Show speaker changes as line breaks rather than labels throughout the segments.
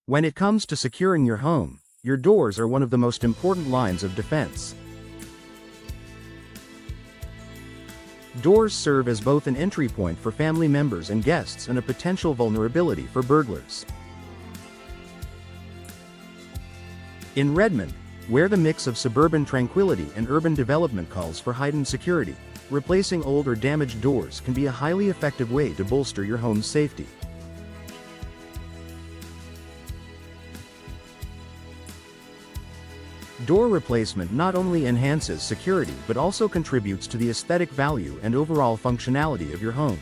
When it comes to securing your home, your doors are one of the most important lines of defense. Doors serve as both an entry point for family members and guests and a potential vulnerability for burglars. In Redmond, where the mix of suburban tranquility and urban development calls for heightened security, replacing old or damaged doors can be a highly effective way to bolster your home's safety. Door replacement not only enhances security but also contributes to the aesthetic value and overall functionality of your home.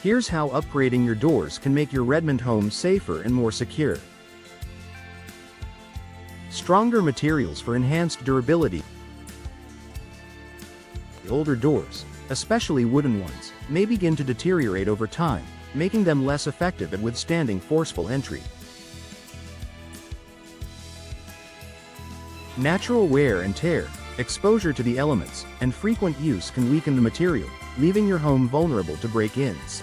Here's how upgrading your doors can make your Redmond home safer and more secure. Stronger materials for enhanced durability. Older doors, especially wooden ones, may begin to deteriorate over time, making them less effective at withstanding forceful entry. Natural wear and tear, exposure to the elements, and frequent use can weaken the material, leaving your home vulnerable to break-ins.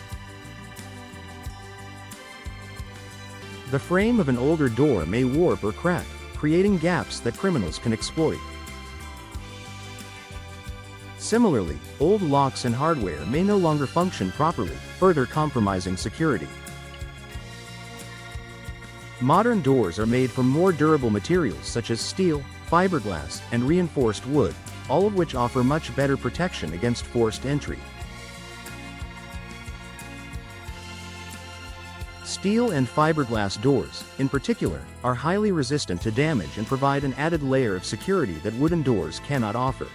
The frame of an older door may warp or crack, creating gaps that criminals can exploit. Similarly, old locks and hardware may no longer function properly, further compromising security. Modern doors are made from more durable materials such as steel, fiberglass, and reinforced wood, all of which offer much better protection against forced entry. Steel and fiberglass doors, in particular, are highly resistant to damage and provide an added layer of security that wooden doors cannot offer.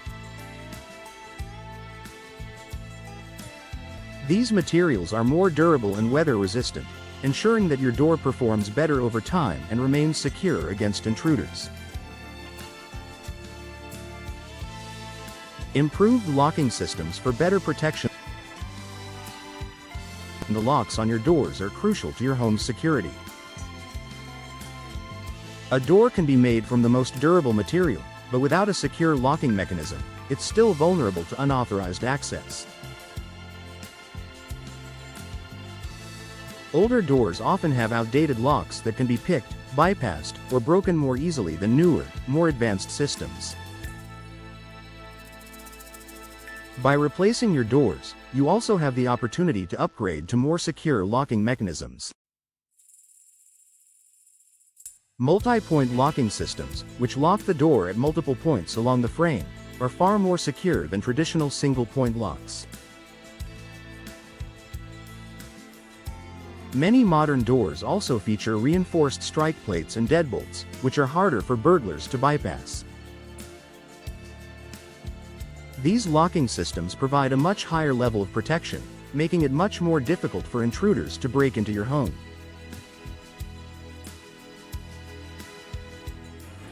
These materials are more durable and weather-resistant, ensuring that your door performs better over time and remains secure against intruders. Improved locking systems for better protection. The locks on your doors are crucial to your home's security. A door can be made from the most durable material, but without a secure locking mechanism, it's still vulnerable to unauthorized access. Older doors often have outdated locks that can be picked, bypassed, or broken more easily than newer, more advanced systems. By replacing your doors, you also have the opportunity to upgrade to more secure locking mechanisms. Multi-point locking systems, which lock the door at multiple points along the frame, are far more secure than traditional single-point locks. Many modern doors also feature reinforced strike plates and deadbolts, which are harder for burglars to bypass. These locking systems provide a much higher level of protection, making it much more difficult for intruders to break into your home.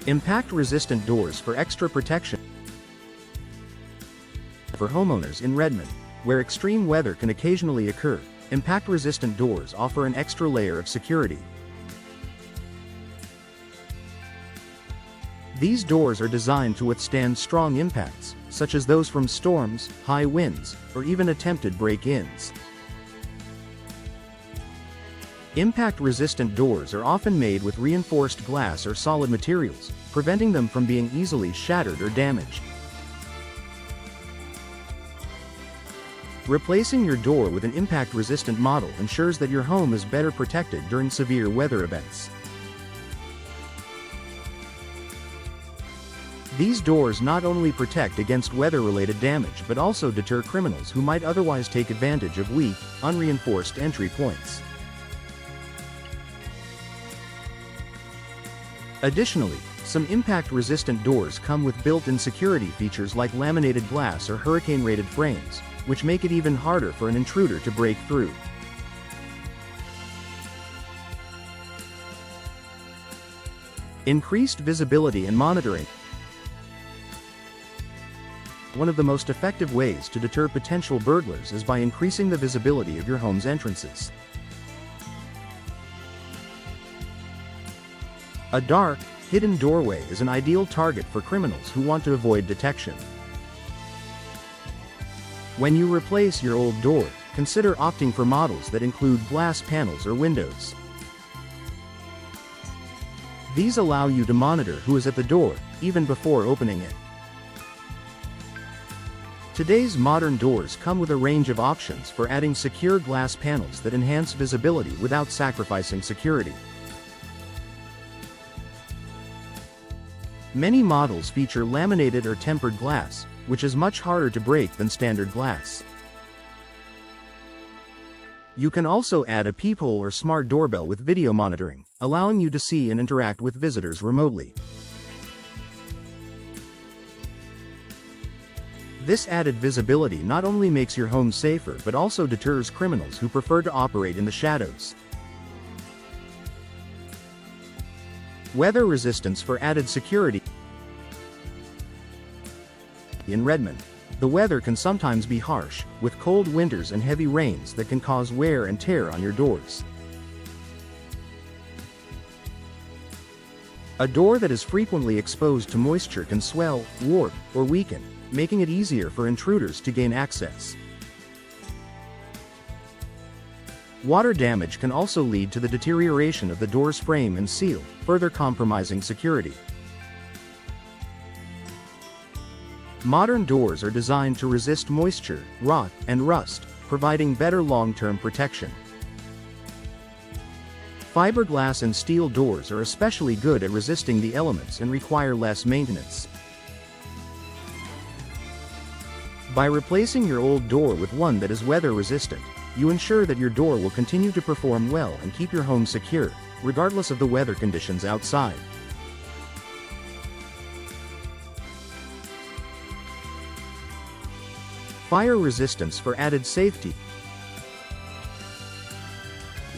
Impact-resistant doors for extra protection. For homeowners in Redmond, where extreme weather can occasionally occur, impact-resistant doors offer an extra layer of security. These doors are designed to withstand strong impacts, such as those from storms, high winds, or even attempted break-ins. Impact-resistant doors are often made with reinforced glass or solid materials, preventing them from being easily shattered or damaged. Replacing your door with an impact-resistant model ensures that your home is better protected during severe weather events. These doors not only protect against weather-related damage but also deter criminals who might otherwise take advantage of weak, unreinforced entry points. Additionally, some impact-resistant doors come with built-in security features like laminated glass or hurricane-rated frames, which make it even harder for an intruder to break through. Increased visibility and monitoring. One of the most effective ways to deter potential burglars is by increasing the visibility of your home's entrances. A dark, hidden doorway is an ideal target for criminals who want to avoid detection. When you replace your old door, consider opting for models that include glass panels or windows. These allow you to monitor who is at the door, even before opening it. Today's modern doors come with a range of options for adding secure glass panels that enhance visibility without sacrificing security. Many models feature laminated or tempered glass, which is much harder to break than standard glass. You can also add a peephole or smart doorbell with video monitoring, allowing you to see and interact with visitors remotely. This added visibility not only makes your home safer but also deters criminals who prefer to operate in the shadows. Weather resistance for added security. In Redmond, the weather can sometimes be harsh, with cold winters and heavy rains that can cause wear and tear on your doors. A door that is frequently exposed to moisture can swell, warp, or weaken, making it easier for intruders to gain access. Water damage can also lead to the deterioration of the door's frame and seal, further compromising security. Modern doors are designed to resist moisture, rot, and rust, providing better long-term protection. Fiberglass and steel doors are especially good at resisting the elements and require less maintenance. By replacing your old door with one that is weather-resistant, you ensure that your door will continue to perform well and keep your home secure, regardless of the weather conditions outside. Fire resistance for added safety.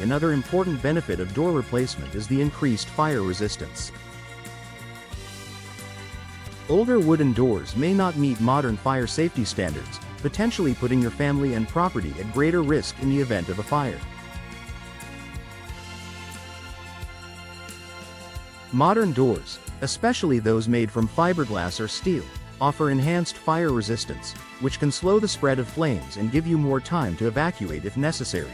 Another important benefit of door replacement is the increased fire resistance. Older wooden doors may not meet modern fire safety standards, potentially putting your family and property at greater risk in the event of a fire. Modern doors, especially those made from fiberglass or steel, offer enhanced fire resistance, which can slow the spread of flames and give you more time to evacuate if necessary.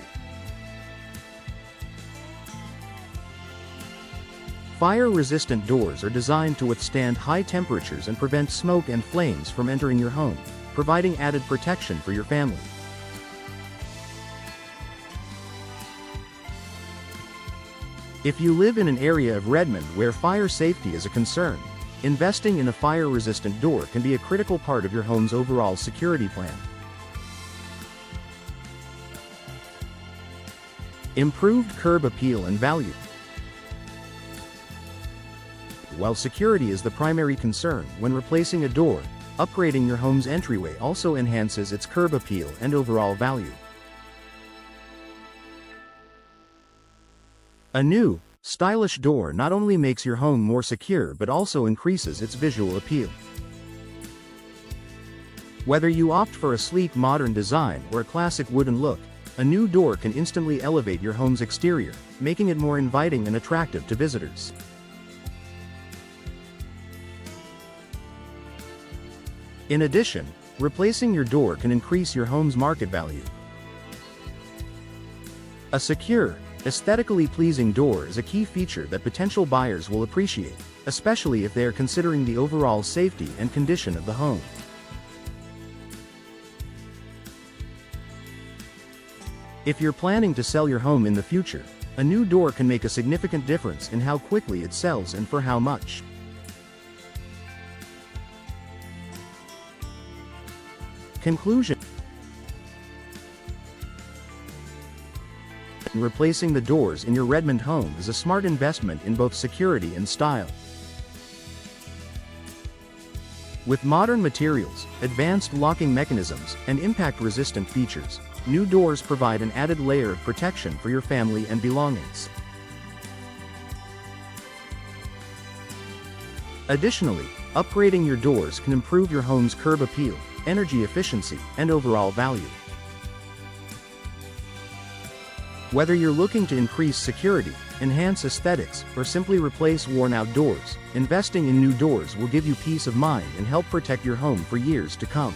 Fire-resistant doors are designed to withstand high temperatures and prevent smoke and flames from entering your home, providing added protection for your family. If you live in an area of Redmond where fire safety is a concern, investing in a fire-resistant door can be a critical part of your home's overall security plan. Improved curb appeal and value. While security is the primary concern when replacing a door, upgrading your home's entryway also enhances its curb appeal and overall value. A new, stylish door not only makes your home more secure but also increases its visual appeal. Whether you opt for a sleek modern design or a classic wooden look, a new door can instantly elevate your home's exterior, making it more inviting and attractive to visitors. In addition, replacing your door can increase your home's market value. A secure, aesthetically pleasing door is a key feature that potential buyers will appreciate, especially if they are considering the overall safety and condition of the home. If you're planning to sell your home in the future, a new door can make a significant difference in how quickly it sells and for how much. Conclusion. Replacing the doors in your Redmond home is a smart investment in both security and style. With modern materials, advanced locking mechanisms, and impact-resistant features, new doors provide an added layer of protection for your family and belongings. Additionally, upgrading your doors can improve your home's curb appeal, energy efficiency, and overall value. Whether you're looking to increase security, enhance aesthetics, or simply replace worn-out doors, investing in new doors will give you peace of mind and help protect your home for years to come.